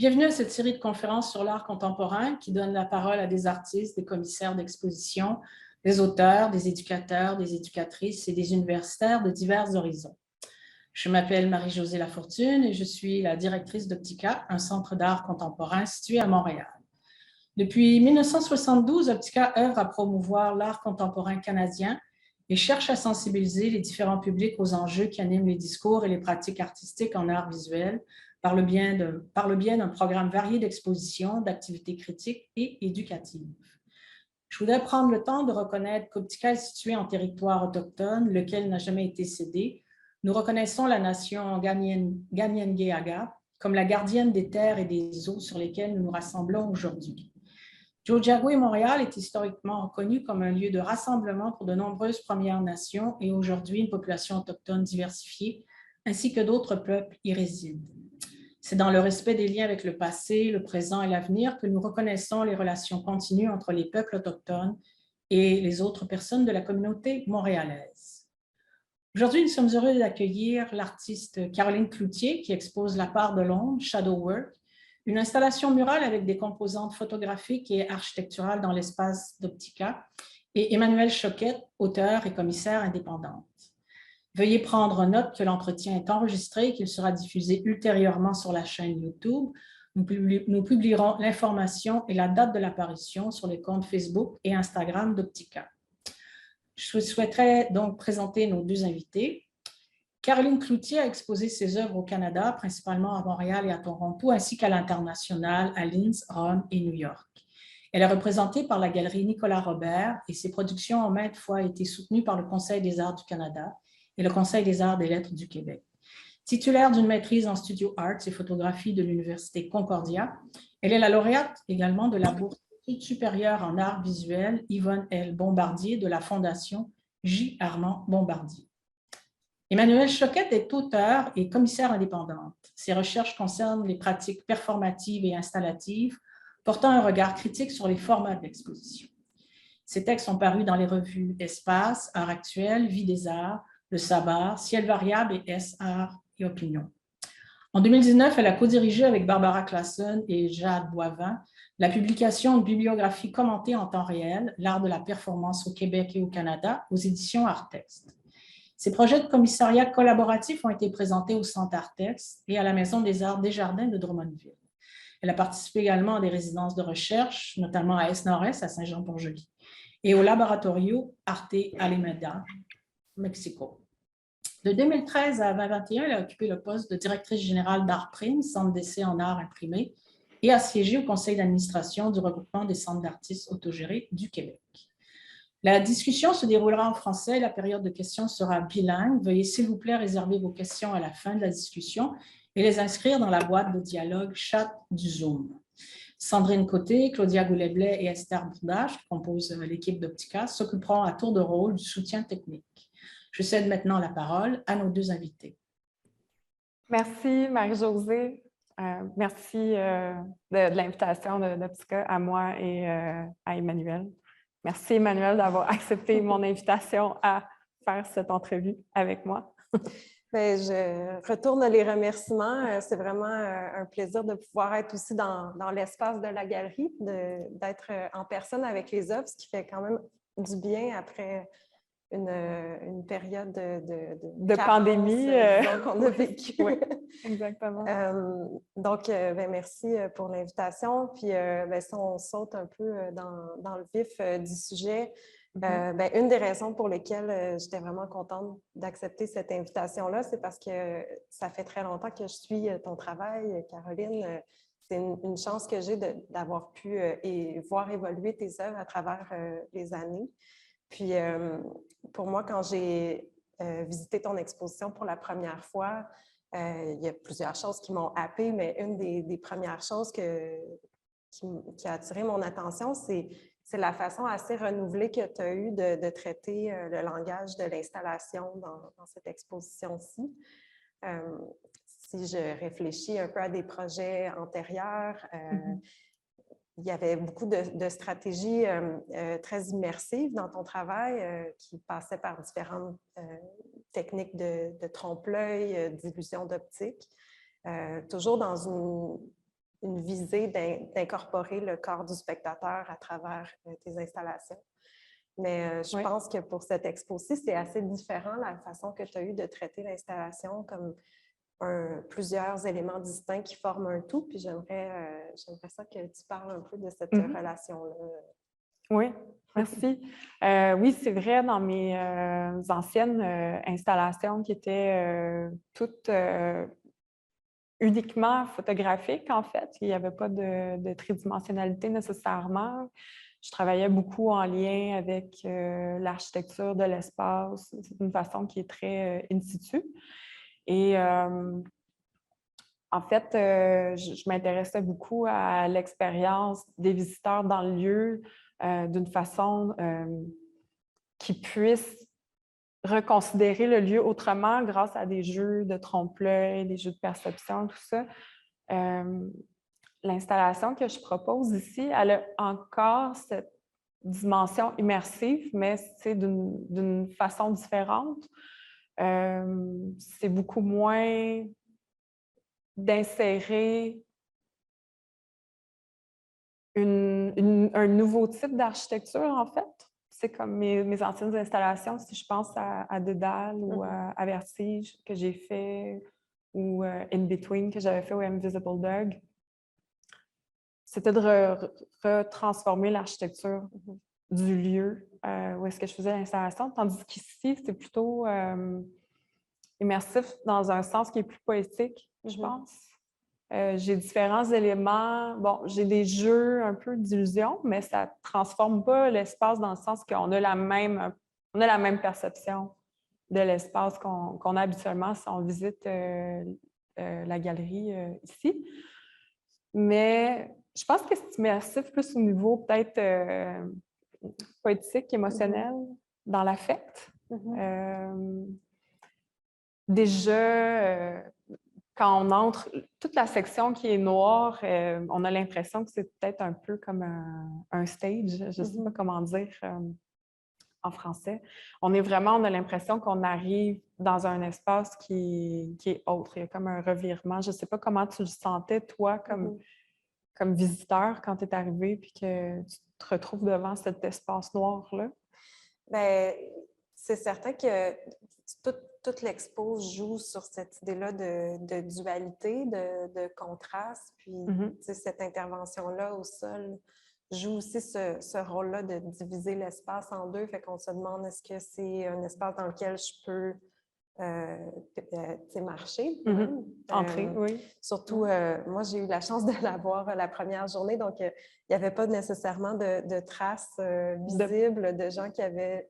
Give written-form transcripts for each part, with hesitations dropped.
Bienvenue à cette série de conférences sur l'art contemporain qui donne la parole à des artistes, des commissaires d'exposition, des auteurs, des éducateurs, des éducatrices et des universitaires de divers horizons. Je m'appelle Marie-Josée Lafortune et je suis la directrice d'Optica, un centre d'art contemporain situé à Montréal. Depuis 1972, Optica œuvre à promouvoir l'art contemporain canadien et cherche à sensibiliser les différents publics aux enjeux qui animent les discours et les pratiques artistiques en art visuel par le biais d'un programme varié d'expositions, d'activités critiques et éducatives. Je voudrais prendre le temps de reconnaître qu'Optica est situé en territoire autochtone, lequel n'a jamais été cédé. Nous reconnaissons la nation Kanien'kehá:ka comme la gardienne des terres et des eaux sur lesquelles nous nous rassemblons aujourd'hui. Tiohtià:ke-Montréal est historiquement reconnu comme un lieu de rassemblement pour de nombreuses Premières Nations et aujourd'hui une population autochtone diversifiée, ainsi que d'autres peuples y résident. C'est dans le respect des liens avec le passé, le présent et l'avenir que nous reconnaissons les relations continues entre les peuples autochtones et les autres personnes de la communauté montréalaise. Aujourd'hui, nous sommes heureux d'accueillir l'artiste Caroline Cloutier qui expose La part de l'ombre, Shadow Work, une installation murale avec des composantes photographiques et architecturales dans l'espace d'Optica, et Emmanuelle Choquette, auteure et commissaire indépendante. Veuillez prendre note que l'entretien est enregistré et qu'il sera diffusé ultérieurement sur la chaîne YouTube. Nous publierons l'information et la date de l'apparition sur les comptes Facebook et Instagram d'Optica. Je souhaiterais donc présenter nos deux invités. Caroline Cloutier a exposé ses œuvres au Canada, principalement à Montréal et à Toronto, ainsi qu'à l'international, à Linz, Rome et New York. Elle est représentée par la galerie Nicolas Robert et ses productions ont maintes fois été soutenues par le Conseil des arts du Canada et le Conseil des arts et des lettres du Québec. Titulaire d'une maîtrise en studio arts et photographie de l'Université Concordia, elle est la lauréate également de la bourse d'études supérieures en arts visuels Yvonne L. Bombardier de la Fondation J. Armand Bombardier. Emmanuelle Choquette est auteure et commissaire indépendante. Ses recherches concernent les pratiques performatives et installatives, portant un regard critique sur les formats de l'exposition. Ses textes sont parus dans les revues Espace, Art actuel, Vie des arts, Le Sabbat, Ciel variable et S, Art et Opinion. En 2019, elle a co-dirigé avec Barbara Classen et Jade Boivin la publication de bibliographie commentée en temps réel, L'art de la performance au Québec et au Canada, aux éditions Artexte. Ces projets de commissariat collaboratif ont été présentés au Centre Artexte et à la Maison des arts Desjardins de Drummondville. Elle a participé également à des résidences de recherche, notamment à Est-Nord-Est, à Saint-Jean-Port-Joli, et au Laboratorio Arte Alameda, Mexico. De 2013 à 2021, elle a occupé le poste de directrice générale d'Artprime, centre d'essai en art imprimé, et a siégé au conseil d'administration du regroupement des centres d'artistes autogérés du Québec. La discussion se déroulera en français. La période de questions sera bilingue. Veuillez s'il vous plaît réserver vos questions à la fin de la discussion et les inscrire dans la boîte de dialogue chat du Zoom. Sandrine Côté, Claudia Goulet-Blais et Esther Bourdage, qui composent l'équipe d'Optica, s'occuperont à tour de rôle du soutien technique. Je cède maintenant la parole à nos deux invités. Merci Marie-Josée. Merci de l'invitation d'Optica à moi et à Emmanuelle. Merci Emmanuelle d'avoir accepté mon invitation à faire cette entrevue avec moi. Bien, je retourne les remerciements. C'est vraiment un plaisir de pouvoir être aussi dans l'espace de la galerie, d'être en personne avec les œuvres, ce qui fait quand même du bien après une période de pandémie qu'on a vécu. Oui, exactement. Donc, merci pour l'invitation. Puis, si on saute un peu dans le vif du sujet, une des raisons pour lesquelles j'étais vraiment contente d'accepter cette invitation-là, c'est parce que ça fait très longtemps que je suis ton travail, Caroline. C'est une chance que j'ai d'avoir pu voir évoluer tes œuvres à travers les années. Puis, pour moi, quand j'ai visité ton exposition pour la première fois, il y a plusieurs choses qui m'ont happée, mais une des premières choses qui a attiré mon attention, c'est la façon assez renouvelée que tu as eue de traiter le langage de l'installation dans cette exposition-ci. Si je réfléchis un peu à des projets antérieurs, il y avait beaucoup de stratégies très immersives dans ton travail qui passaient par différentes techniques de trompe-l'œil, d'illusion d'optique, toujours dans une visée d'incorporer le corps du spectateur à travers tes installations. Mais je pense que pour cette expo-ci, c'est assez différent la façon que tu as eu de traiter l'installation comme plusieurs éléments distincts qui forment un tout. Puis j'aimerais ça que tu parles un peu de cette relation-là. Oui, merci. Oui, c'est vrai, dans mes anciennes installations qui étaient toutes uniquement photographiques, en fait, il n'y avait pas de tridimensionnalité nécessairement. Je travaillais beaucoup en lien avec l'architecture de l'espace. C'est une façon qui est très in situ. Et en fait, je m'intéressais beaucoup à l'expérience des visiteurs dans le lieu d'une façon qui puisse reconsidérer le lieu autrement grâce à des jeux de trompe-l'œil, des jeux de perception, tout ça. L'installation que je propose ici, elle a encore cette dimension immersive, mais c'est d'une façon différente. C'est beaucoup moins d'insérer un nouveau type d'architecture, en fait. C'est comme mes anciennes installations, si je pense à Dédale ou à Vertige que j'ai fait, ou In Between que j'avais fait au Invisible Dog. C'était de retransformer l'architecture du lieu où est-ce que je faisais l'installation, tandis qu'ici, c'est plutôt immersif dans un sens qui est plus poétique, je pense. J'ai différents éléments. Bon, j'ai des jeux un peu d'illusion, mais ça ne transforme pas l'espace dans le sens qu'on a la même perception de l'espace qu'on a habituellement si on visite la galerie ici. Mais je pense que c'est immersif plus au niveau peut-être poétique, émotionnel, dans l'affect. Déjà, quand on entre, toute la section qui est noire, on a l'impression que c'est peut-être un peu comme un stage, je ne sais pas comment dire en français. On a l'impression qu'on arrive dans un espace qui est autre. Il y a comme un revirement. Je ne sais pas comment tu le sentais, toi, comme visiteur, quand tu es arrivé et que tu te retrouves devant cet espace noir-là. Bien, c'est certain que toute l'expo joue sur cette idée-là de dualité, de contraste. Puis, cette intervention-là au sol joue aussi ce rôle-là de diviser l'espace en deux. Fait qu'on se demande, est-ce que c'est un espace dans lequel je peux marcher? Entrer, oui. Surtout, moi, j'ai eu la chance de la voir la première journée, donc il n'y avait pas nécessairement de traces visibles de gens qui avaient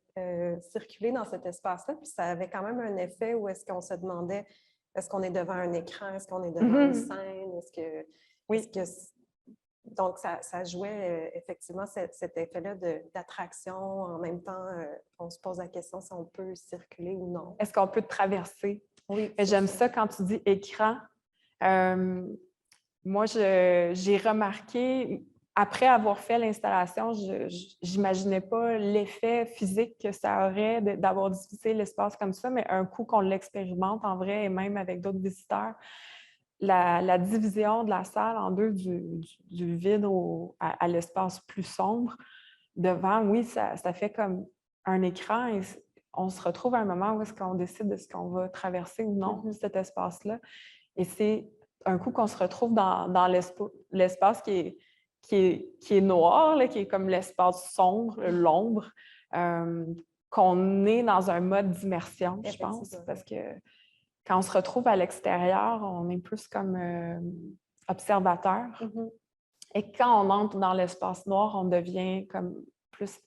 circulé dans cet espace-là. Puis ça avait quand même un effet où est-ce qu'on se demandait, est-ce qu'on est devant un écran, est-ce qu'on est devant une scène, donc, ça jouait effectivement cet effet-là d'attraction. En même temps, on se pose la question si on peut circuler ou non. Est-ce qu'on peut traverser? Oui. J'aime ça quand tu dis écran. Moi, j'ai remarqué, après avoir fait l'installation, je n'imaginais pas l'effet physique que ça aurait d'avoir divisé l'espace comme ça, mais un coup qu'on l'expérimente en vrai et même avec d'autres visiteurs, la division de la salle en deux, du vide à l'espace plus sombre, devant, oui, ça fait comme un écran et on se retrouve à un moment où est-ce qu'on décide de ce qu'on va traverser ou non, cet espace-là. Et c'est un coup qu'on se retrouve dans l'espace qui est noir, là, qui est comme l'espace sombre, l'ombre, qu'on est dans un mode d'immersion, je pense, parce que quand on se retrouve à l'extérieur, on est plus comme observateur. Et quand on entre dans l'espace noir, on devient comme plus...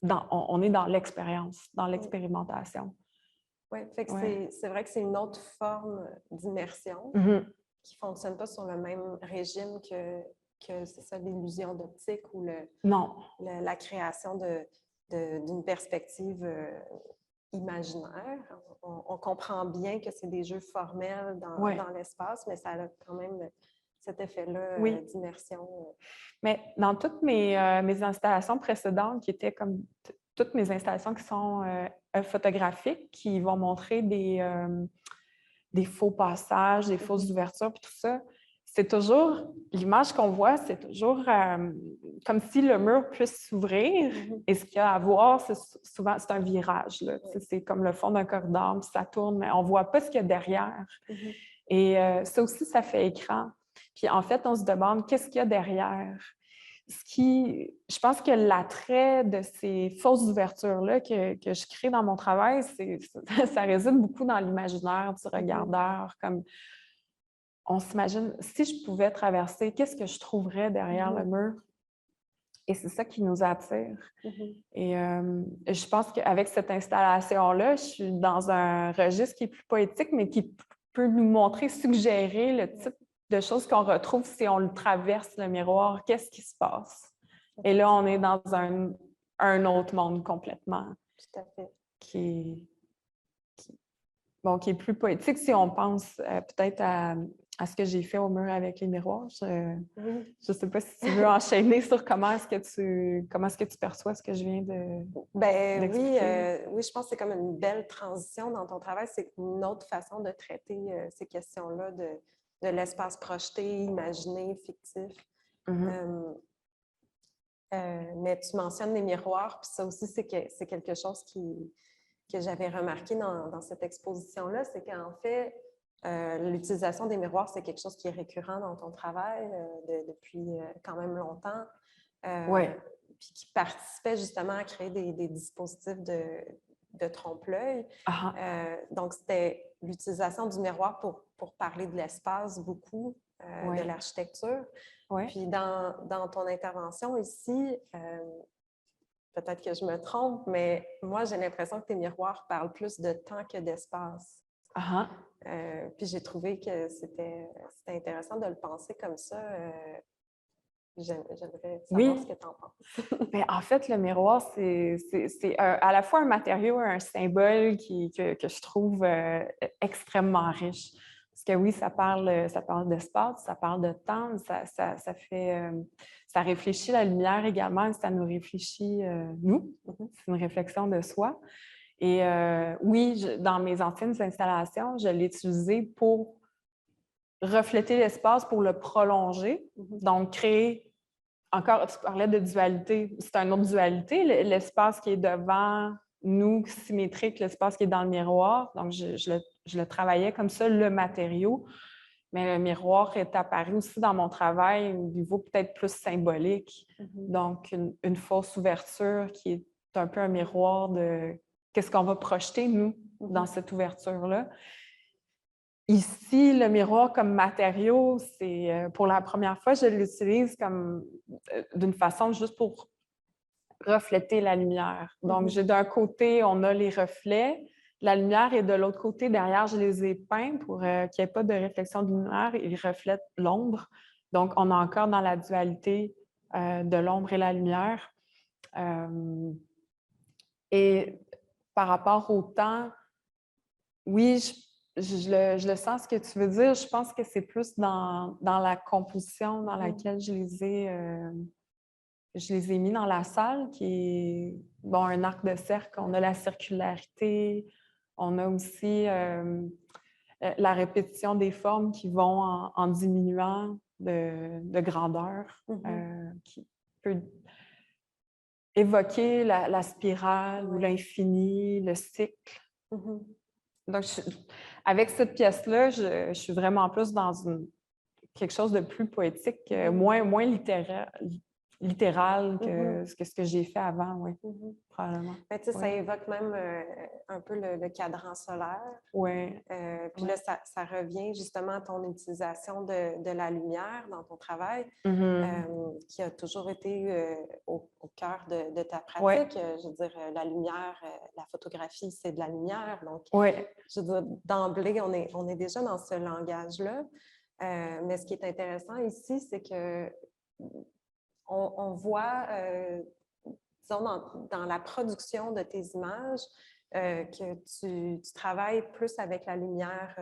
on est dans l'expérience, dans l'expérimentation. Oui, c'est vrai que c'est une autre forme d'immersion qui ne fonctionne pas sur le même régime que c'est ça, l'illusion d'optique ou la création d'une perspective imaginaire. On comprend bien que c'est des jeux formels dans l'espace, mais ça a quand même cet effet-là d'immersion. Mais dans toutes mes installations précédentes, qui étaient comme toutes mes installations qui sont photographiques, qui vont montrer des faux passages, des fausses ouvertures, puis tout ça, c'est toujours, l'image qu'on voit, c'est toujours comme si le mur puisse s'ouvrir. Et ce qu'il y a à voir, c'est souvent, c'est un virage. Là. C'est comme le fond d'un corridor, puis ça tourne, mais on ne voit pas ce qu'il y a derrière. Et ça aussi, ça fait écran. Puis en fait, on se demande qu'est-ce qu'il y a derrière. Je pense que l'attrait de ces fausses ouvertures-là que je crée dans mon travail, ça réside beaucoup dans l'imaginaire du regardeur. Comme on s'imagine, si je pouvais traverser, qu'est-ce que je trouverais derrière le mur? Et c'est ça qui nous attire. Et je pense qu'avec cette installation-là, je suis dans un registre qui est plus poétique, mais qui peut nous montrer, suggérer le type de choses qu'on retrouve si on le traverse, le miroir. Qu'est-ce qui se passe? Et là, on est dans un autre monde complètement. Tout à fait. Qui est plus poétique si on pense peut-être à ce que j'ai fait au mur avec les miroirs. Je ne sais pas si tu veux enchaîner sur comment est-ce que tu perçois ce que je viens d'expliquer. Oui, je pense que c'est comme une belle transition dans ton travail. C'est une autre façon de traiter ces questions-là de l'espace projeté, imaginé, fictif. Mais tu mentionnes les miroirs, puis ça aussi, c'est quelque chose que j'avais remarqué dans cette exposition-là, c'est qu'en fait, l'utilisation des miroirs, c'est quelque chose qui est récurrent dans ton travail depuis quand même longtemps. Puis qui participait justement à créer des dispositifs de trompe-l'œil. Donc, c'était l'utilisation du miroir pour parler de l'espace beaucoup, de l'architecture. Puis dans ton intervention ici, peut-être que je me trompe, mais moi, j'ai l'impression que tes miroirs parlent plus de temps que d'espace. Puis j'ai trouvé que c'était intéressant de le penser comme ça. J'aimerais savoir ce que tu en penses. Mais en fait, le miroir, c'est à la fois un matériau et un symbole que je trouve extrêmement riche. Parce que oui, ça parle d'espace, ça parle de temps, ça réfléchit la lumière également, ça nous réfléchit nous. C'est une réflexion de soi. Et oui, dans mes anciennes installations, je l'ai utilisé pour refléter l'espace, pour le prolonger. Donc, créer, encore, tu parlais de dualité, c'est une autre dualité, l'espace qui est devant nous, symétrique, l'espace qui est dans le miroir. Donc, je le travaillais comme ça, le matériau. Mais le miroir est apparu aussi dans mon travail au niveau peut-être plus symbolique. Donc, une fausse ouverture qui est un peu un miroir de qu'est-ce qu'on va projeter, nous, dans cette ouverture-là. Ici, le miroir comme matériau, c'est pour la première fois, je l'utilise comme d'une façon juste pour refléter la lumière. Donc, d'un côté, on a les reflets, la lumière, et de l'autre côté, derrière, je les ai peints pour qu'il n'y ait pas de réflexion de lumière. Ils reflètent l'ombre. Donc, on est encore dans la dualité de l'ombre et la lumière. Et par rapport au temps, oui, je le sens ce que tu veux dire. Je pense que c'est plus dans la composition dans laquelle je les ai mis dans la salle, qui est un arc de cercle. On a la circularité, on a aussi la répétition des formes qui vont en diminuant de grandeur, qui peut évoquer la spirale ou l'infini, le cycle. Donc, avec cette pièce-là, je suis vraiment plus dans quelque chose de plus poétique, moins littéral que ce que j'ai fait avant, oui, probablement. Mais tu sais, ça évoque même un peu le cadran solaire. Puis là, ça revient justement à ton utilisation de la lumière dans ton travail, qui a toujours été au cœur de ta pratique. Je veux dire, la lumière, la photographie, c'est de la lumière. Donc, je veux dire, d'emblée, on est déjà dans ce langage-là. Mais ce qui est intéressant ici, c'est que on voit, disons, dans la production de tes images, que tu travailles plus avec la lumière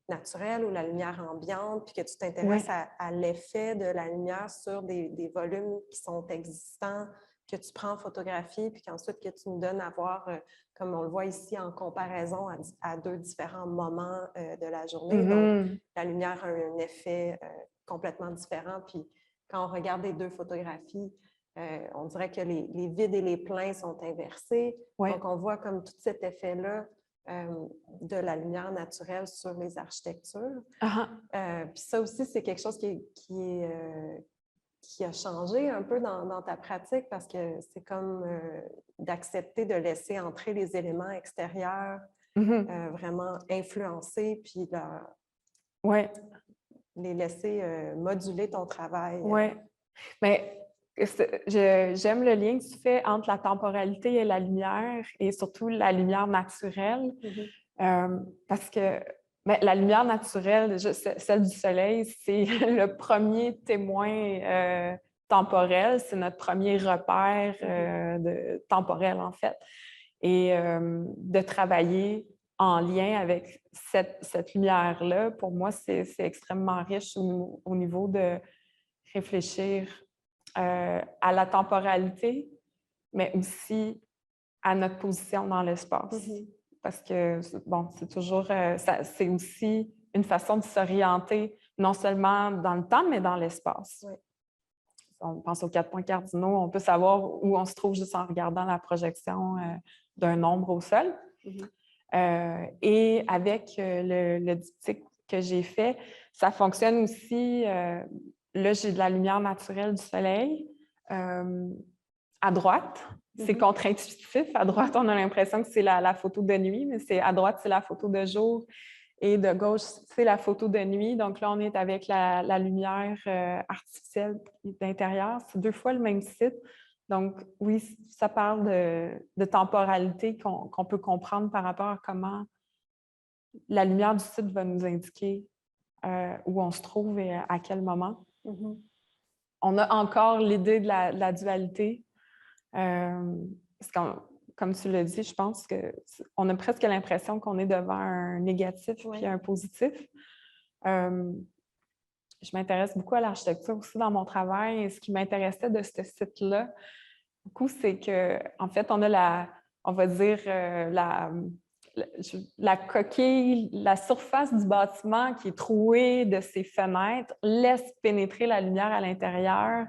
naturelle ou la lumière ambiante, puis que tu t'intéresses à l'effet de la lumière sur des volumes qui sont existants que tu prends en photographie, puis qu'ensuite que tu nous donnes à voir, comme on le voit ici, en comparaison à deux différents moments de la journée. Donc, la lumière a un effet complètement différent. Puis, quand on regarde les deux photographies, on dirait que les vides et les pleins sont inversés. Ouais. Donc, on voit comme tout cet effet-là de la lumière naturelle sur les architectures. Puis ça aussi, c'est quelque chose qui a changé un peu dans ta pratique parce que c'est comme d'accepter de laisser entrer les éléments extérieurs vraiment influencer, puis les laisser moduler ton travail. Oui, mais j'aime le lien que tu fais entre la temporalité et la lumière, et surtout la lumière naturelle, parce que la lumière naturelle, celle du soleil, c'est le premier témoin temporel, c'est notre premier repère temporel, en fait. Et de travailler en lien avec cette lumière-là, pour moi, c'est extrêmement riche au niveau de réfléchir à la temporalité, mais aussi à notre position dans l'espace. Parce que, bon, c'est toujours, c'est aussi une façon de s'orienter, non seulement dans le temps, mais dans l'espace. Oui. On pense aux 4 points cardinaux, on peut savoir où on se trouve juste en regardant la projection d'un nombre au sol. Et avec le diptyque que j'ai fait, ça fonctionne aussi. Là, j'ai de la lumière naturelle du soleil à droite. C'est contre-intuitif. À droite, on a l'impression que c'est la photo de nuit, mais à droite, c'est la photo de jour. Et de gauche, c'est la photo de nuit. Donc là, on est avec la lumière artificielle d'intérieur. C'est 2 fois le même site. Donc oui, ça parle de temporalité qu'on peut comprendre par rapport à comment la lumière du site va nous indiquer où on se trouve et à quel moment. On a encore l'idée de la dualité. Parce que, comme tu l'as dit, je pense qu'on a presque l'impression qu'on est devant un négatif puis un positif. Je m'intéresse beaucoup à l'architecture aussi dans mon travail. Et ce qui m'intéressait de ce site-là, beaucoup, c'est qu'en fait, on a on va dire, la coquille, la surface du bâtiment qui est trouée de ses fenêtres laisse pénétrer la lumière à l'intérieur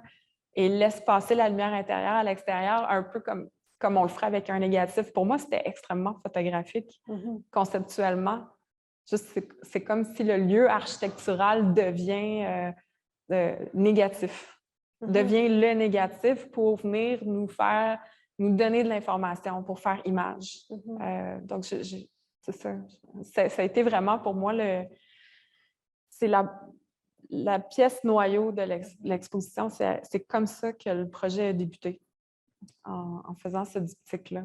et laisse passer la lumière intérieure à l'extérieur, un peu comme on le ferait avec un négatif. Pour moi, c'était extrêmement photographique, conceptuellement. C'est comme si le lieu architectural devient négatif, devient le négatif pour venir nous donner de l'information, pour faire image. Donc, c'est ça. Ça a été vraiment pour moi c'est la pièce noyau de l'exposition. C'est comme ça que le projet a débuté, en faisant ce diptyque-là.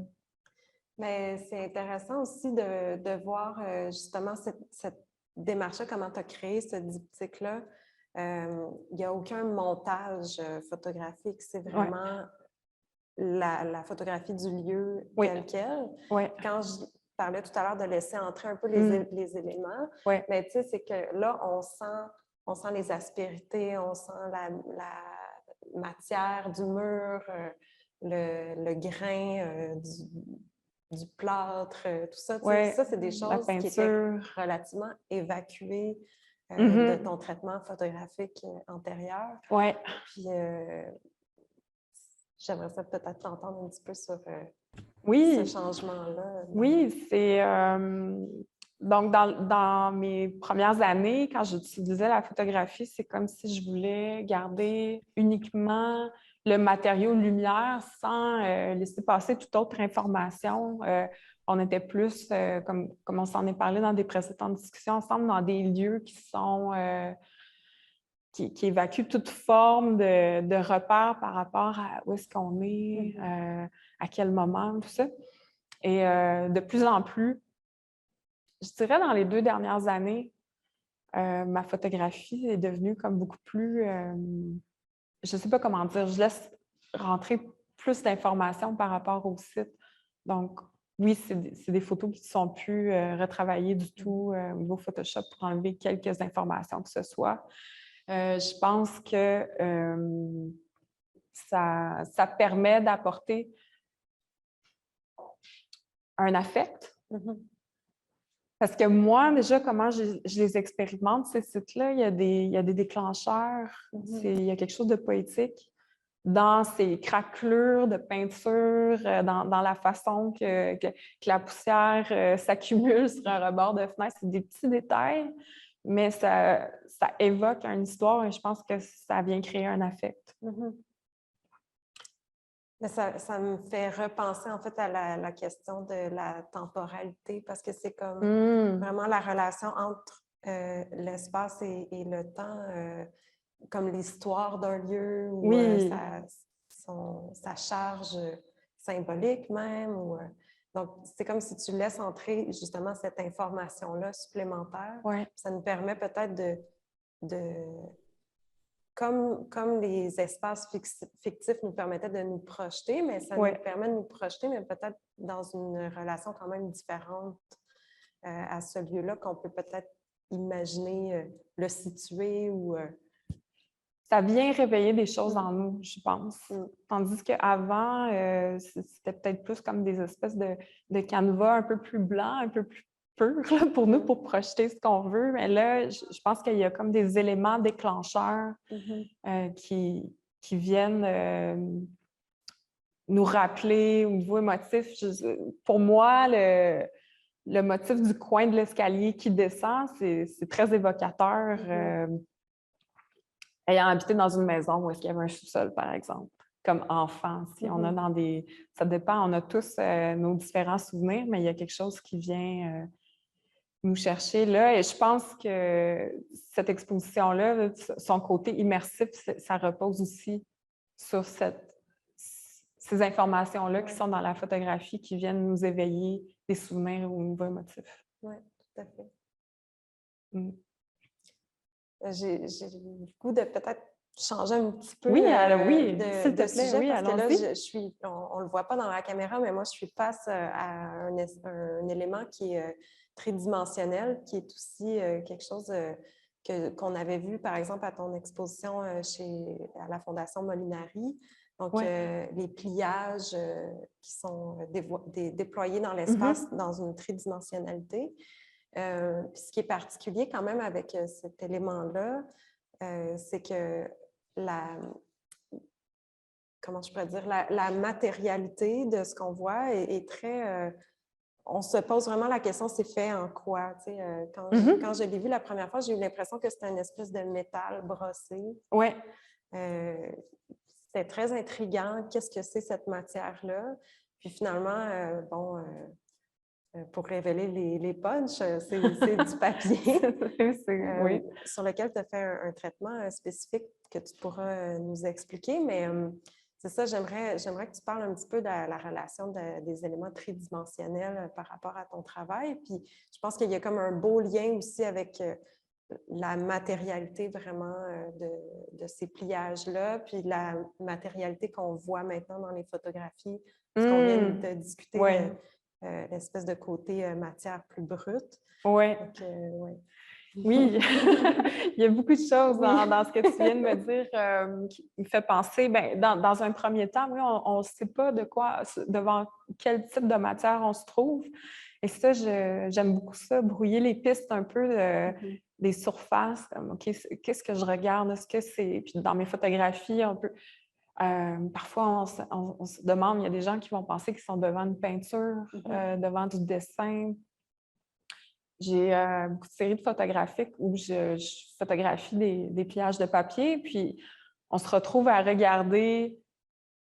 Mais c'est intéressant aussi de voir justement cette démarche-là, comment tu as créé ce diptyque-là. Il n'y a aucun montage photographique, c'est vraiment la photographie du lieu tel quel. Quand je parlais tout à l'heure de laisser entrer un peu les éléments, mais tu sais, c'est que là, on sent les aspérités, on sent la matière du mur, le grain du plâtre, tout ça. Ça, c'est des choses qui étaient relativement évacuées de ton traitement photographique antérieur. Puis, j'aimerais ça peut-être t'entendre un petit peu sur ce changement-là. Oui, c'est... donc, dans mes premières années, quand j'utilisais la photographie, c'est comme si je voulais garder uniquement le matériau lumière sans laisser passer toute autre information. On était plus, comme on s'en est parlé dans des précédentes discussions ensemble, dans des lieux qui sont... Qui évacue toute forme de repère par rapport à où est-ce qu'on est, à quel moment, tout ça. Et de plus en plus, je dirais dans les 2 dernières années, ma photographie est devenue comme beaucoup plus, je ne sais pas comment dire, je laisse rentrer plus d'informations par rapport au site. Donc, oui, c'est des photos qui ne sont plus retravaillées du tout au niveau Photoshop pour enlever quelques informations que ce soit. Je pense que ça permet d'apporter un affect. Parce que moi, déjà, comment je les expérimente, ces sites-là, il y a des déclencheurs, il y a quelque chose de poétique dans ces craquelures de peinture, dans la façon que la poussière s'accumule sur un rebord de fenêtre. C'est des petits détails, mais ça évoque une histoire et je pense que ça vient créer un affect. Mais ça me fait repenser en fait à la question de la temporalité parce que c'est comme vraiment la relation entre l'espace et le temps, comme l'histoire d'un lieu ou sa charge symbolique même. Donc, c'est comme si tu laisses entrer justement cette information-là supplémentaire. Ouais. Ça nous permet peut-être comme les espaces fictifs nous permettaient de nous projeter, mais ça nous permet de nous projeter, mais peut-être dans une relation quand même différente à ce lieu-là qu'on peut peut-être imaginer le situer ou... Ça vient réveiller des choses en nous, je pense. Tandis qu'avant, c'était peut-être plus comme des espèces de canevas un peu plus blancs, un peu plus purs là, pour nous, pour projeter ce qu'on veut. Mais là, je pense qu'il y a comme des éléments déclencheurs qui viennent nous rappeler au niveau émotif. Pour moi, le motif du coin de l'escalier qui descend, c'est très évocateur. Ayant habité dans une maison où est-ce qu'il y avait un sous-sol, par exemple, comme enfant. Si on a ça dépend, on a tous nos différents souvenirs, mais il y a quelque chose qui vient nous chercher là. Et je pense que cette exposition-là, son côté immersif, ça repose aussi sur ces informations-là qui sont dans la photographie, qui viennent nous éveiller des souvenirs au niveau émotif. Oui, tout à fait. J'ai le goût de peut-être changer un petit peu oui, de s'il te plaît, sujet oui, parce que là, allons-y. on ne le voit pas dans la caméra, mais moi, je suis face à un élément qui est tridimensionnel, qui est aussi quelque chose qu'on avait vu, par exemple, à ton exposition à la Fondation Molinari. Donc, les pliages qui sont déployés dans l'espace dans une tridimensionnalité. Puis ce qui est particulier quand même avec cet élément-là, c'est que comment je pourrais dire, la matérialité de ce qu'on voit est très... on se pose vraiment la question, c'est fait en quoi? Tu sais, quand je l'ai vu la première fois, j'ai eu l'impression que c'était une espèce de métal brossé. Oui. C'était très intriguant. Qu'est-ce que c'est cette matière-là? Puis finalement, pour révéler les punchs, c'est du papier sur lequel tu as fait un traitement spécifique que tu pourras nous expliquer. Mais c'est ça, j'aimerais que tu parles un petit peu de la relation des éléments tridimensionnels par rapport à ton travail. Puis je pense qu'il y a comme un beau lien aussi avec la matérialité vraiment de ces pliages-là, puis la matérialité qu'on voit maintenant dans les photographies, ce qu'on vient de discuter. L'espèce de côté matière plus brute. Oui. Oui, il y a beaucoup de choses dans ce que tu viens de me dire qui me fait penser. Bien, dans un premier temps, oui, on ne sait pas devant quel type de matière on se trouve. Et ça, j'aime beaucoup ça, brouiller les pistes un peu des surfaces. Comme, OK, qu'est-ce que je regarde? Est-ce que c'est... Puis dans mes photographies, on peut... parfois, on se demande, il y a des gens qui vont penser qu'ils sont devant une peinture, devant du dessin. J'ai beaucoup de séries de photographiques où je photographie des pliages de papier, puis on se retrouve à regarder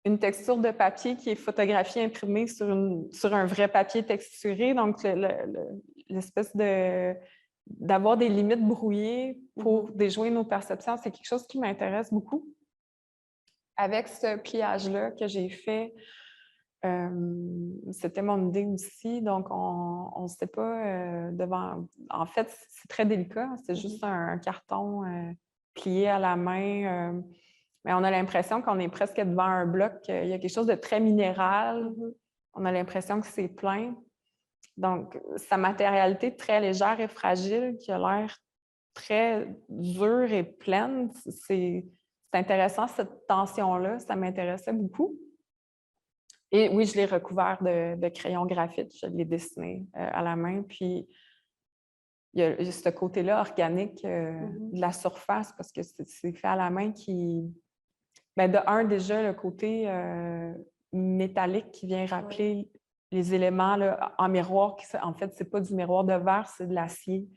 une texture de papier qui est photographiée, imprimée sur un vrai papier texturé. Donc, l'espèce d'avoir des limites brouillées pour déjouer nos perceptions, c'est quelque chose qui m'intéresse beaucoup. Avec ce pliage-là que j'ai fait, c'était mon idée aussi. Donc, on ne sait pas devant... En fait, c'est très délicat. C'est juste un carton plié à la main. Mais on a l'impression qu'on est presque devant un bloc. Il y a quelque chose de très minéral. On a l'impression que c'est plein. Donc, sa matérialité très légère et fragile, qui a l'air très dure et pleine, c'est c'est intéressant, cette tension-là, ça m'intéressait beaucoup. Et oui, je l'ai recouvert de crayon graphite, je l'ai dessiné à la main. Puis, il y a ce côté-là organique de la surface, parce que c'est fait à la main qui... Bien, de un, déjà, le côté métallique qui vient rappeler les éléments là, en miroir. En fait, ce n'est pas du miroir de verre, c'est de l'acier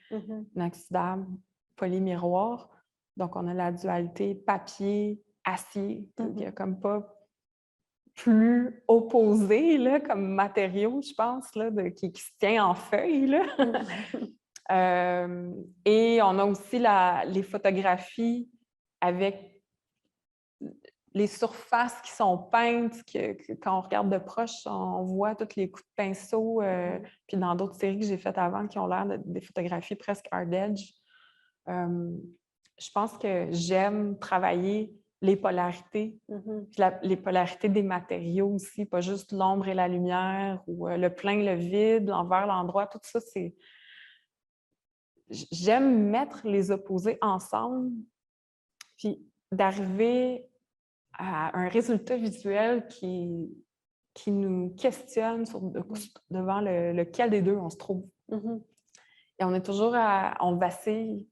inoxydable, polymiroir. Donc, on a la dualité papier-acier. Il n'y a comme pas plus opposé là, comme matériau, je pense, là, qui se tient en feuille. Là. Et on a aussi les photographies avec les surfaces qui sont peintes, que quand on regarde de proche, on voit tous les coups de pinceau. Puis dans d'autres séries que j'ai faites avant qui ont l'air des photographies presque hard edge. Je pense que j'aime travailler les polarités, puis les polarités des matériaux aussi, pas juste l'ombre et la lumière, ou le plein, le vide, l'envers, l'endroit, tout ça, c'est... J'aime mettre les opposés ensemble, puis d'arriver à un résultat visuel qui nous questionne devant lequel des deux on se trouve. Et on est toujours on vacille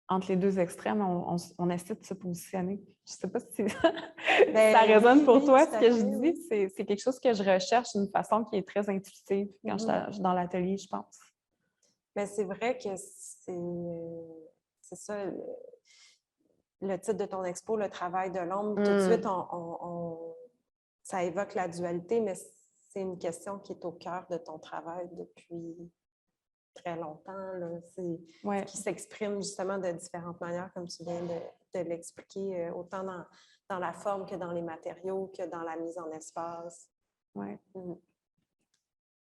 entre les deux extrêmes, on essaie de se positionner. Je ne sais pas si ça résonne pour toi, ce que je dis. C'est quelque chose que je recherche d'une façon qui est très intuitive quand je suis dans l'atelier, je pense. Mais c'est vrai que c'est ça, le titre de ton expo, le travail de l'ombre. Tout de suite, ça évoque la dualité, mais c'est une question qui est au cœur de ton travail depuis très longtemps, là. Qui s'exprime justement de différentes manières, comme tu viens de l'expliquer, autant dans la forme que dans les matériaux, que dans la mise en espace.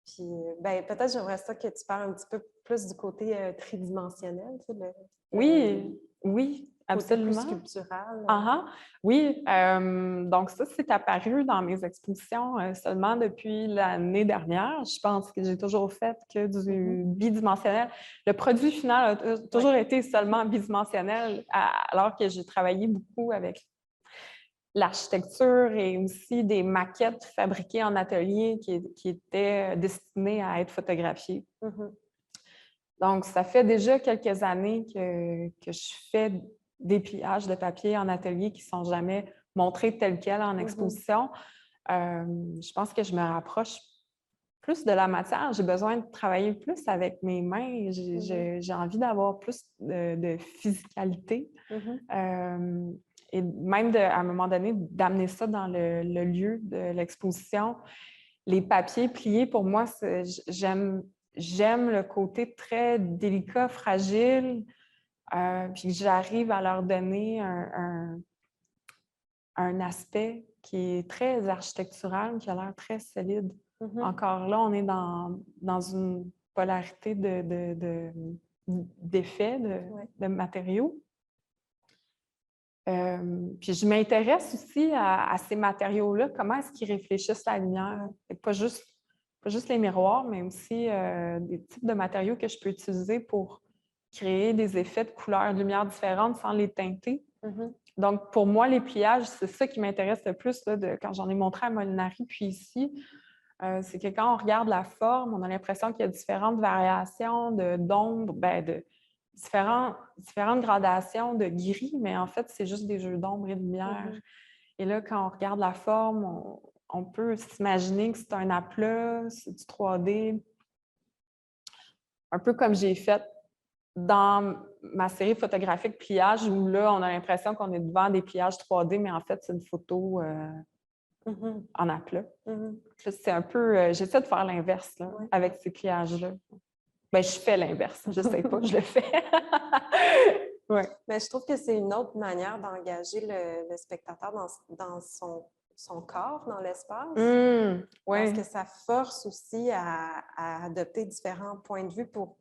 Puis, ben, peut-être j'aimerais ça que tu parles un petit peu plus du côté tridimensionnel, tu sais, oui, absolument. Plus sculptural. Oui, donc ça, c'est apparu dans mes expositions seulement depuis l'année dernière. Je pense que j'ai toujours fait que du bidimensionnel. Le produit final a toujours été seulement bidimensionnel, alors que j'ai travaillé beaucoup avec l'architecture et aussi des maquettes fabriquées en atelier qui étaient destinées à être photographiées. Donc, ça fait déjà quelques années que je fais des pliages de papier en atelier qui ne sont jamais montrés tels quels en exposition. Je pense que je me rapproche plus de la matière. J'ai besoin de travailler plus avec mes mains. J'ai envie d'avoir plus de physicalité. Et même, à un moment donné, d'amener ça dans le lieu de l'exposition. Les papiers pliés, pour moi, j'aime le côté très délicat, fragile, puis que j'arrive à leur donner un aspect qui est très architectural, qui a l'air très solide. Encore là, on est dans une polarité d'effets, de matériaux. Puis je m'intéresse aussi à ces matériaux-là, comment est-ce qu'ils réfléchissent la lumière. Pas juste les miroirs, mais aussi des types de matériaux que je peux utiliser pour créer des effets de couleurs, de lumière différentes sans les teinter. Donc, pour moi, les pliages, c'est ça qui m'intéresse le plus là, quand j'en ai montré à Molinari, puis ici. C'est que quand on regarde la forme, on a l'impression qu'il y a différentes variations d'ombre, de différentes gradations de gris, mais en fait, c'est juste des jeux d'ombre et de lumière. Et là, quand on regarde la forme, on peut s'imaginer que c'est un aplat, c'est du 3D. Un peu comme j'ai fait dans ma série photographique pliage, où là, on a l'impression qu'on est devant des pliages 3D, mais en fait, c'est une photo en aplat. C'est un peu... j'essaie de faire l'inverse avec ces pliages-là. Ben, je fais l'inverse. Je ne sais pas, je le fais. Mais je trouve que c'est une autre manière d'engager le spectateur dans son corps, dans l'espace. Parce que ça force aussi à adopter différents points de vue pour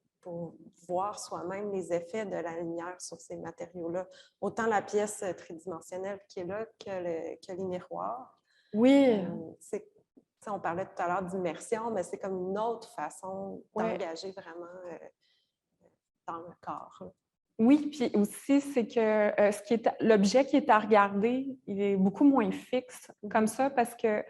voir soi-même les effets de la lumière sur ces matériaux-là. Autant la pièce tridimensionnelle qui est là que les miroirs. On parlait tout à l'heure d'immersion, mais c'est comme une autre façon d'engager vraiment dans le corps. Oui, puis aussi, c'est que l'objet qui est à regarder, il est beaucoup moins fixe comme ça parce que,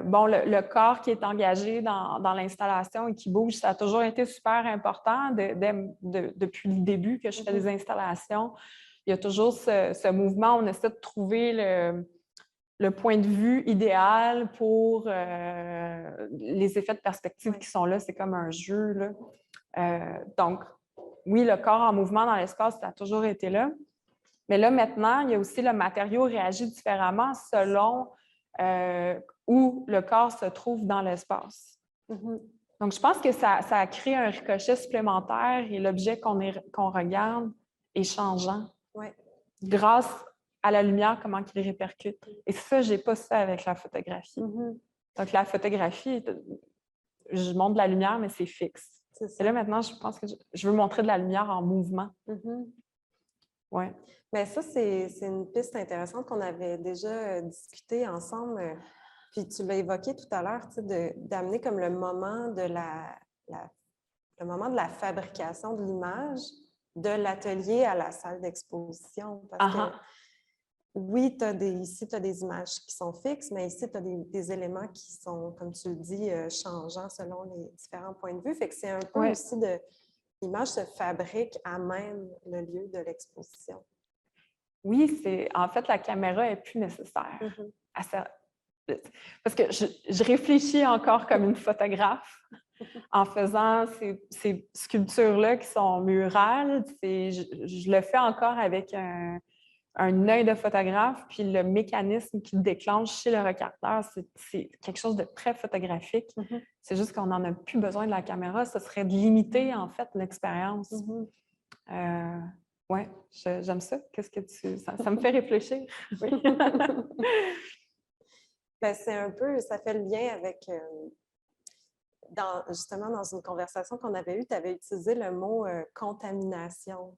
bon, le corps qui est engagé dans l'installation et qui bouge, ça a toujours été super important depuis le début que je fais des installations. Il y a toujours ce mouvement, on essaie de trouver le point de vue idéal pour les effets de perspective qui sont là. C'est comme un jeu, là. Donc, oui, le corps en mouvement dans l'espace, ça a toujours été là. Mais là, maintenant, il y a aussi le matériau réagit différemment selon où le corps se trouve dans l'espace. Donc, je pense que ça a créé un ricochet supplémentaire et l'objet qu'on regarde est changeant. Ouais. Grâce à la lumière, comment il répercute. Et ça, je n'ai pas ça avec la photographie. Donc, la photographie, je montre de la lumière, mais c'est fixe. Et là, maintenant, je pense que je veux montrer de la lumière en mouvement. Oui. Mais ça, c'est une piste intéressante qu'on avait déjà discuté ensemble. Puis tu l'as évoqué tout à l'heure, d'amener comme le moment de le moment de la fabrication de l'image de l'atelier à la salle d'exposition. Parce que oui, ici, tu as des images qui sont fixes, mais ici, tu as des éléments qui sont, comme tu le dis, changeants selon les différents points de vue. Fait que c'est un peu aussi l'image se fabrique à même le lieu de l'exposition. Oui, en fait, la caméra n'est plus nécessaire. Parce que je réfléchis encore comme une photographe en faisant ces sculptures-là qui sont murales. Je le fais encore avec un œil de photographe, puis le mécanisme qui le déclenche chez le regardeur, c'est quelque chose de très photographique. C'est juste qu'on n'en a plus besoin de la caméra. Ce serait de limiter, en fait, l'expérience. Oui, j'aime ça. Ça me fait réfléchir. Oui. Ben, c'est un peu, ça fait le lien avec, justement, dans une conversation qu'on avait eue, tu avais utilisé le mot contamination.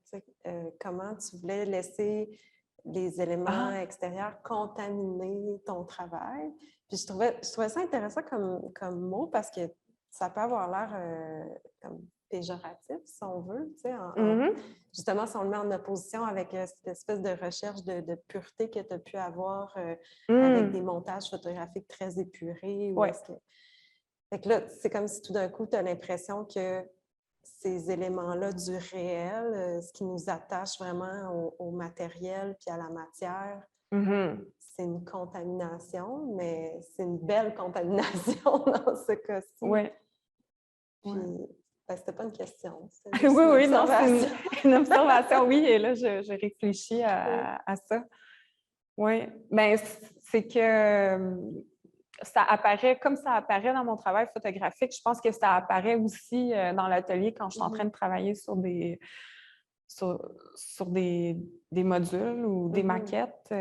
Comment tu voulais laisser les éléments extérieurs contaminer ton travail. Puis je trouvais ça intéressant comme mot parce que ça peut avoir l'air comme péjoratif, si on veut. Justement, si on le met en opposition avec cette espèce de recherche de pureté que tu as pu avoir avec des montages photographiques très épurés. Fait que là, c'est comme si tout d'un coup, tu as l'impression que ces éléments-là du réel, ce qui nous attache vraiment au matériel puis à la matière, c'est une contamination, mais c'est une belle contamination dans ce cas-ci. Oui. Puis, c'était pas une question. Oui, non, c'est une observation, oui, et là, je réfléchis à ça. Oui, bien, c'est que ça apparaît, comme ça apparaît dans mon travail photographique, je pense que ça apparaît aussi dans l'atelier quand je suis en train de travailler sur des modules ou des maquettes.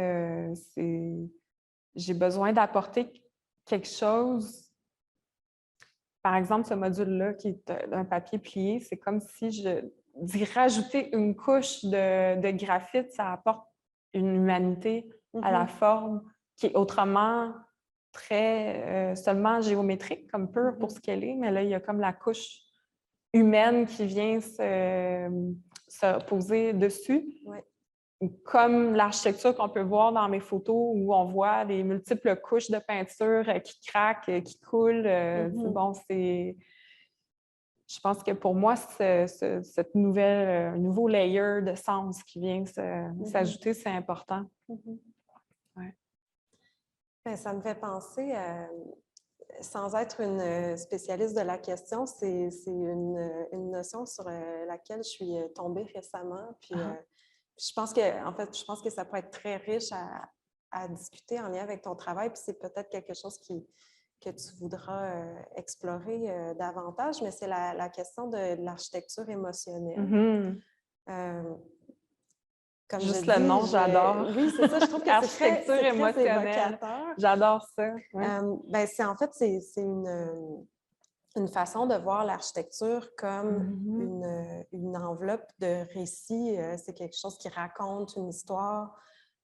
J'ai besoin d'apporter quelque chose. Par exemple, ce module-là qui est un papier plié, c'est comme si d'y rajouter une couche de graphite, ça apporte une humanité à la forme qui est autrement très seulement géométrique, comme pure pour ce qu'elle est, mais là, il y a comme la couche humaine qui vient se poser dessus. Comme l'architecture qu'on peut voir dans mes photos où on voit les multiples couches de peinture qui craquent, qui coulent. Bon, je pense que pour moi, cette nouveau layer de sens qui vient s'ajouter, c'est important. Bien, ça me fait penser, sans être une spécialiste de la question, c'est une notion sur laquelle je suis tombée récemment. Puis je pense que ça peut être très riche à discuter en lien avec ton travail. Puis c'est peut-être quelque chose que tu voudras explorer davantage, mais c'est la question de l'architecture émotionnelle. Comme juste le nom, j'adore. Oui, c'est ça, je trouve que c'est très émotionnelle. J'adore ça. Ben, en fait, c'est une façon de voir l'architecture comme une enveloppe de récits. C'est quelque chose qui raconte une histoire.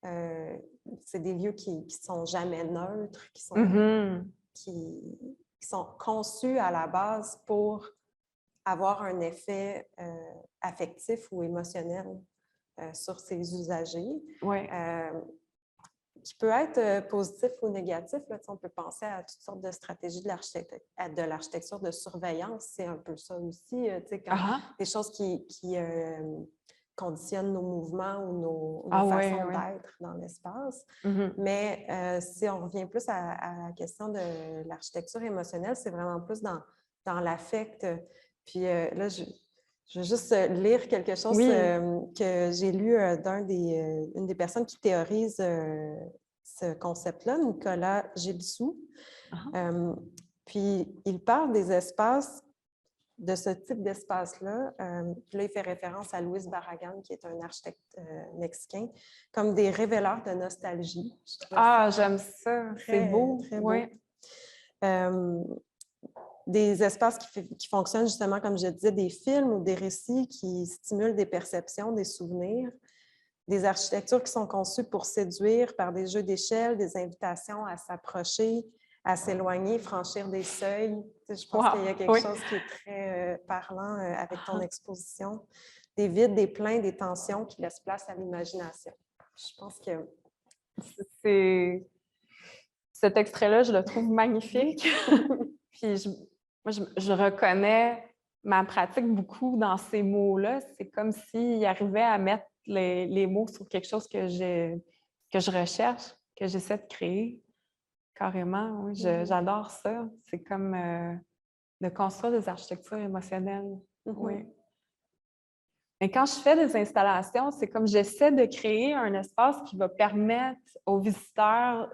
C'est des lieux qui ne sont jamais neutres, qui sont conçus à la base pour avoir un effet affectif ou émotionnel sur ses usagers. Oui. Qui peut être positif ou négatif. Là, on peut penser à toutes sortes de stratégies de l'architecture de surveillance. C'est un peu ça aussi, des choses qui conditionnent nos mouvements ou nos façons d'être dans l'espace. Mais si on revient plus à la question de l'architecture émotionnelle, c'est vraiment plus dans l'affect. Puis là, je vais juste lire quelque chose que j'ai lu d'une des personnes qui théorise ce concept-là, Nicolas Gilsou. Puis, il parle des espaces, de ce type d'espace-là. Là, il fait référence à Luis Barragán, qui est un architecte mexicain, comme des révéleurs de nostalgie. J'aime ça. C'est beau. Très beau. Des espaces qui fonctionnent justement, comme je disais, des films ou des récits qui stimulent des perceptions, des souvenirs, des architectures qui sont conçues pour séduire par des jeux d'échelle, des invitations à s'approcher, à s'éloigner, franchir des seuils. Je pense qu'il y a quelque chose qui est très parlant avec ton exposition. Des vides, des pleins, des tensions qui laissent place à l'imagination. Je pense que... Cet extrait-là, je le trouve magnifique. Puis je reconnais ma pratique beaucoup dans ces mots-là. C'est comme s'il arrivait à mettre les mots sur quelque chose que je recherche, que j'essaie de créer. Carrément, oui. J'adore ça. C'est comme de construire des architectures émotionnelles. Oui. Mais quand je fais des installations, c'est comme j'essaie de créer un espace qui va permettre aux visiteurs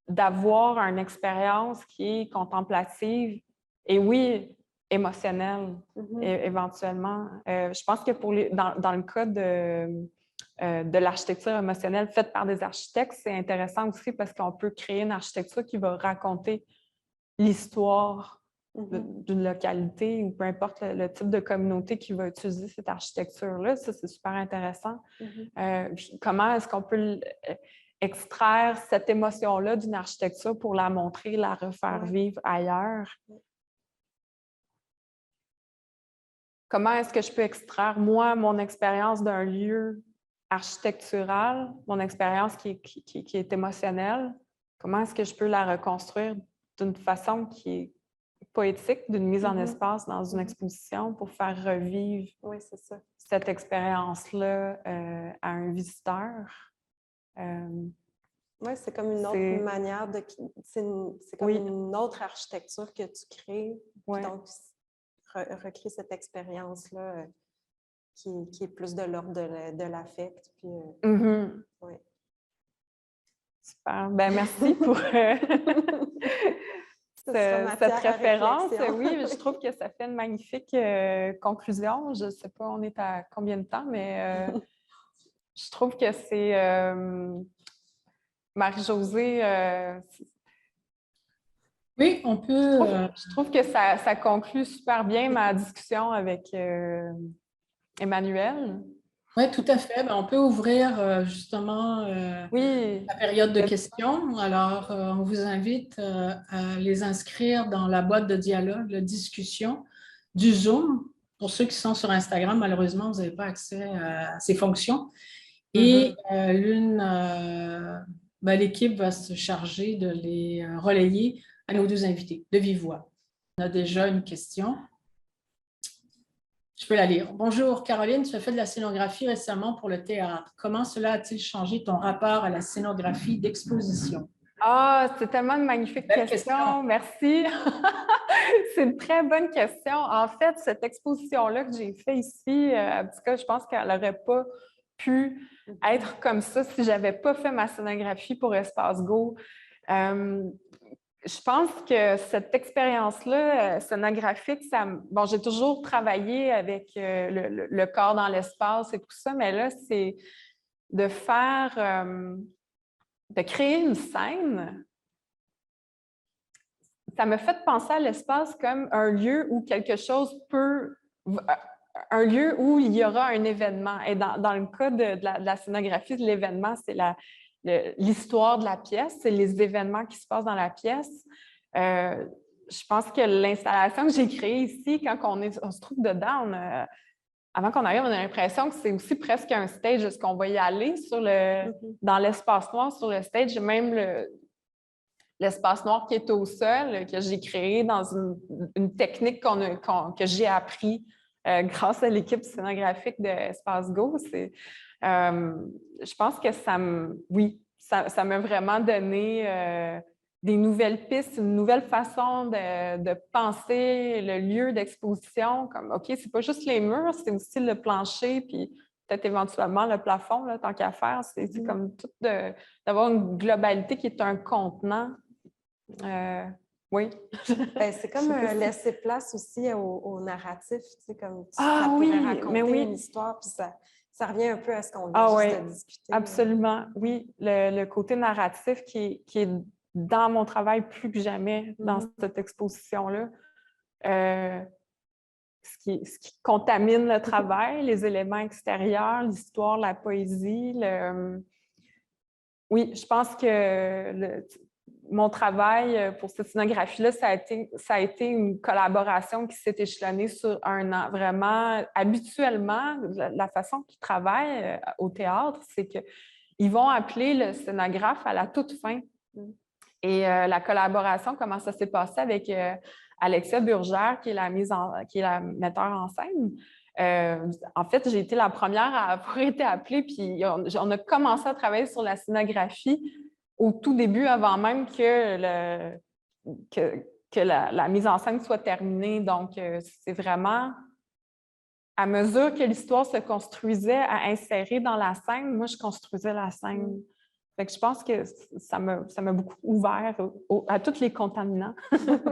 d'avoir une expérience qui est contemplative et oui, émotionnelle éventuellement. Je pense que dans le cas de l'architecture émotionnelle faite par des architectes, c'est intéressant aussi parce qu'on peut créer une architecture qui va raconter l'histoire d'une localité ou peu importe le type de communauté qui va utiliser cette architecture-là. Ça, c'est super intéressant. Comment est-ce qu'on peut extraire cette émotion-là d'une architecture pour la montrer, la refaire vivre ailleurs? Comment est-ce que je peux extraire, moi, mon expérience d'un lieu architectural, mon expérience qui est émotionnelle? Comment est-ce que je peux la reconstruire d'une façon qui est poétique, d'une mise en espace dans une exposition pour faire revivre cette expérience-là à un visiteur? Oui, c'est comme une autre manière de... C'est comme une autre architecture que tu crées. Donc, recréer cette expérience-là qui est plus de l'ordre de l'affect. Puis, Super. Ben, merci pour cette référence. Oui, je trouve que ça fait une magnifique conclusion. Je ne sais pas, on est à combien de temps, mais je trouve que c'est... Marie-Josée... oui, on peut... Je trouve que ça conclut super bien ma discussion avec Emmanuel. Oui, tout à fait. On peut ouvrir justement la période de questions. Alors, on vous invite à les inscrire dans la boîte de dialogue, de discussion du Zoom. Pour ceux qui sont sur Instagram, malheureusement, vous n'avez pas accès à ces fonctions. Et l'équipe va se charger de les relayer à nos deux invités, de vive voix. On a déjà une question. Je peux la lire. Bonjour Caroline, tu as fait de la scénographie récemment pour le théâtre. Comment cela a-t-il changé ton rapport à la scénographie d'exposition? C'est tellement une magnifique question. Merci. C'est une très bonne question. En fait, cette exposition-là que j'ai faite ici, en tout cas, je pense qu'elle n'aurait pas pu être comme ça si je n'avais pas fait ma scénographie pour Espace Go. Je pense que cette expérience-là, scénographique, j'ai toujours travaillé avec le corps dans l'espace et tout ça, mais là, c'est de de créer une scène. Ça me fait penser à l'espace comme un lieu où quelque chose un lieu où il y aura un événement. Et dans le cas de la scénographie, de l'événement, c'est l'histoire de la pièce, c'est les événements qui se passent dans la pièce. je pense que l'installation que j'ai créée ici, quand on se trouve dedans, avant qu'on arrive, on a l'impression que c'est aussi presque un stage. Est-ce qu'on va y aller dans l'espace noir, sur le stage, même l'espace noir qui est au sol, que j'ai créé dans une technique que j'ai appris grâce à l'équipe scénographique de Espace Go. Je pense que ça m'a vraiment donné des nouvelles pistes, une nouvelle façon de penser le lieu d'exposition. Comme, OK, c'est pas juste les murs, c'est aussi le plancher, puis peut-être éventuellement le plafond, là, tant qu'à faire. C'est comme tout d'avoir une globalité qui est un contenant. Oui. Ben, c'est comme laisser place aussi au narratif, tu sais, comme Ah ça oui, pourrait raconter mais oui. une histoire, puis ça revient un peu à ce qu'on vient juste de discuter. Absolument, oui. Le côté narratif qui est dans mon travail plus que jamais dans cette exposition-là. Ce qui contamine le travail, les éléments extérieurs, l'histoire, la poésie. Oui, je pense que mon travail pour cette scénographie-là, ça a été une collaboration qui s'est échelonnée sur un an. Vraiment, habituellement, la façon qu'ils travaillent au théâtre, c'est qu'ils vont appeler le scénographe à la toute fin. Et la collaboration, comment ça s'est passé avec Alexia Burgère, qui est la metteur en scène. En fait, j'ai été la première à avoir été appelée, puis on a commencé à travailler sur la scénographie au tout début, avant même que la mise en scène soit terminée. Donc, c'est vraiment à mesure que l'histoire se construisait à insérer dans la scène, moi, je construisais la scène. Fait que je pense que ça m'a beaucoup ouvert à tous les contaminants.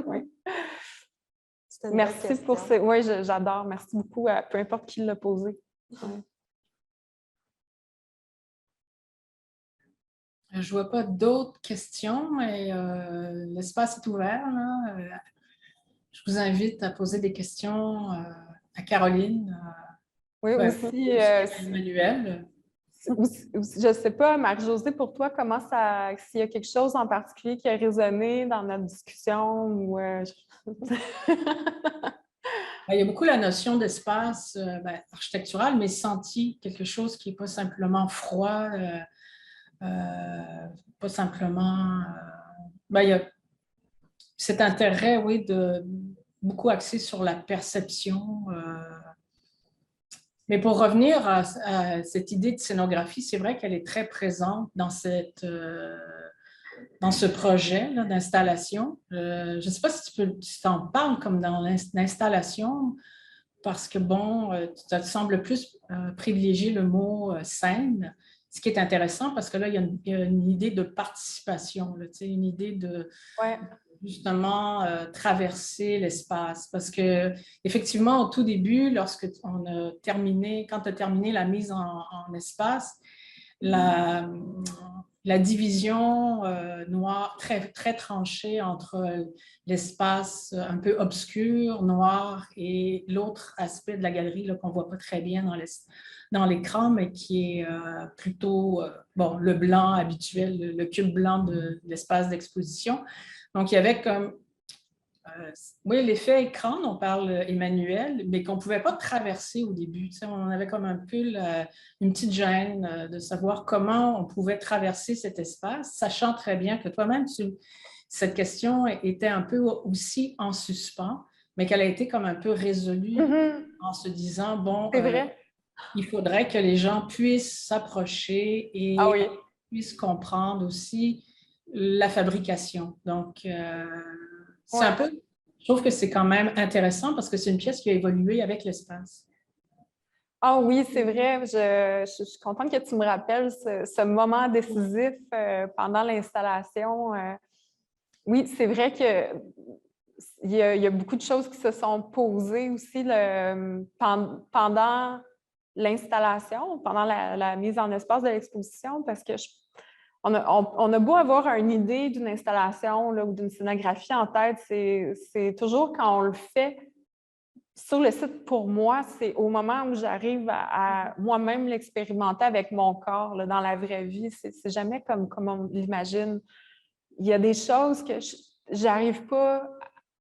Oui. Merci pour ça. Oui, j'adore. Merci beaucoup à peu importe qui l'a posé. Ouais. Je ne vois pas d'autres questions, mais l'espace est ouvert, là. Je vous invite à poser des questions à Caroline. Oui, aussi. Emmanuel. Je ne sais pas, Marie-Josée, pour toi, s'il y a quelque chose en particulier qui a résonné dans notre discussion ou Il y a beaucoup la notion d'espace architectural, mais senti, quelque chose qui n'est pas simplement froid, pas simplement... il y a cet intérêt, oui, beaucoup axé sur la perception. Mais pour revenir à cette idée de scénographie, c'est vrai qu'elle est très présente dans ce projet d'installation. Je ne sais pas si tu t'en parles comme dans l'installation, parce que, bon, ça te semble plus privilégier le mot scène, ce qui est intéressant parce que là, il y a une idée de participation, là, une idée de justement traverser l'espace. Parce que effectivement, au tout début, quand tu as terminé la mise en espace, la division noire très, très tranchée entre l'espace un peu obscur, noir, et l'autre aspect de la galerie qu'on ne voit pas très bien dans l'écran, mais qui est plutôt le blanc habituel, le cube blanc de l'espace d'exposition. Donc, il y avait comme oui, l'effet écran, on parle Emmanuel, mais qu'on ne pouvait pas traverser au début. Tu sais, on avait comme un peu une petite gêne de savoir comment on pouvait traverser cet espace, sachant très bien que toi-même, cette question était un peu aussi en suspens, mais qu'elle a été comme un peu résolue en se disant, bon, il faudrait que les gens puissent s'approcher et puissent comprendre aussi la fabrication. Donc, c'est un peu, je trouve que c'est quand même intéressant parce que c'est une pièce qui a évolué avec l'espace. Ah oui, c'est vrai. Je suis contente que tu me rappelles ce moment décisif pendant l'installation. Oui, c'est vrai qu'il y a beaucoup de choses qui se sont posées aussi pendant l'installation, pendant la mise en espace de l'exposition, parce que on a beau avoir une idée d'une installation là, ou d'une scénographie en tête, c'est toujours quand on le fait sur le site, pour moi, c'est au moment où j'arrive à moi-même l'expérimenter avec mon corps là, dans la vraie vie. C'est jamais comme on l'imagine. Il y a des choses que j'arrive pas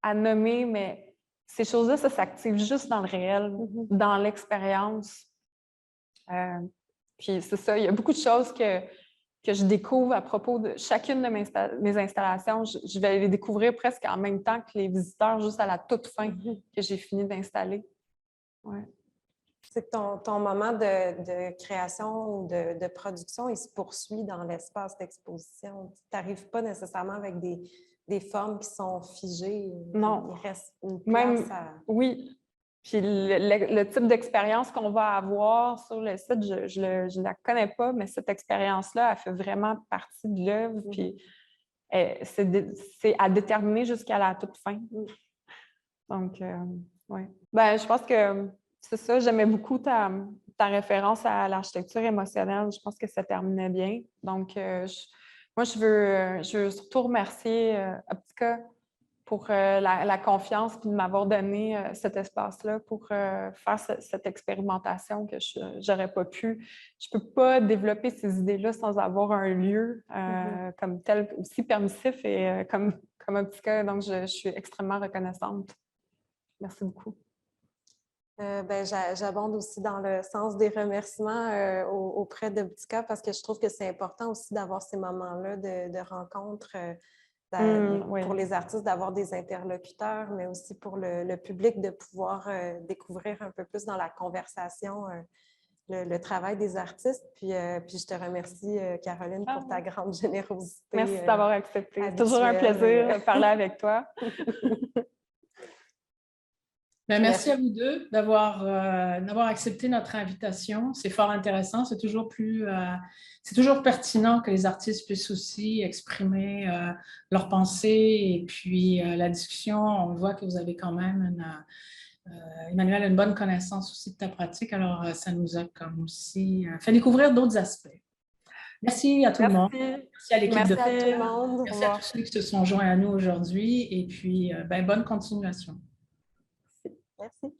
à nommer, mais ces choses-là, ça s'active juste dans le réel, dans l'expérience. Puis c'est ça, il y a beaucoup de choses que je découvre à propos de chacune de mes installations. Je vais les découvrir presque en même temps que les visiteurs, juste à la toute fin que j'ai fini d'installer. Ouais. C'est que ton moment de création ou de production, il se poursuit dans l'espace d'exposition. Tu n'arrives pas nécessairement avec des formes qui sont figées. Non. Il reste une Même, place à... oui. Puis le type d'expérience qu'on va avoir sur le site, je la connais pas, mais cette expérience-là, elle fait vraiment partie de l'œuvre. Puis c'est à déterminer jusqu'à la toute fin. Donc, oui. Ben, je pense que c'est ça. J'aimais beaucoup ta référence à l'architecture émotionnelle. Je pense que ça terminait bien. Donc, moi, je veux surtout remercier Optica pour la confiance et de m'avoir donné cet espace-là pour faire cette expérimentation que je n'aurais pas pu. Je ne peux pas développer ces idées-là sans avoir un lieu comme tel, aussi permissif et comme Optica. Donc, je suis extrêmement reconnaissante. Merci beaucoup. J'abonde aussi dans le sens des remerciements auprès d'Optica parce que je trouve que c'est important aussi d'avoir ces moments-là de rencontre pour les artistes, d'avoir des interlocuteurs, mais aussi pour le public de pouvoir découvrir un peu plus dans la conversation le travail des artistes. Puis je te remercie, Caroline, pour ta grande générosité. Merci d'avoir accepté. C'est toujours un plaisir de parler avec toi. Ben, merci à vous deux d'avoir accepté notre invitation. C'est fort intéressant. C'est toujours pertinent que les artistes puissent aussi exprimer leurs pensées. Et puis, la discussion, on voit que vous avez quand même, Emmanuel, une bonne connaissance aussi de ta pratique. Alors, ça nous a comme aussi fait découvrir d'autres aspects. Merci à tout le monde. Merci à l'équipe de tout le monde. Merci à tous ceux qui se sont joints à nous aujourd'hui. Et puis, bonne continuation. Merci.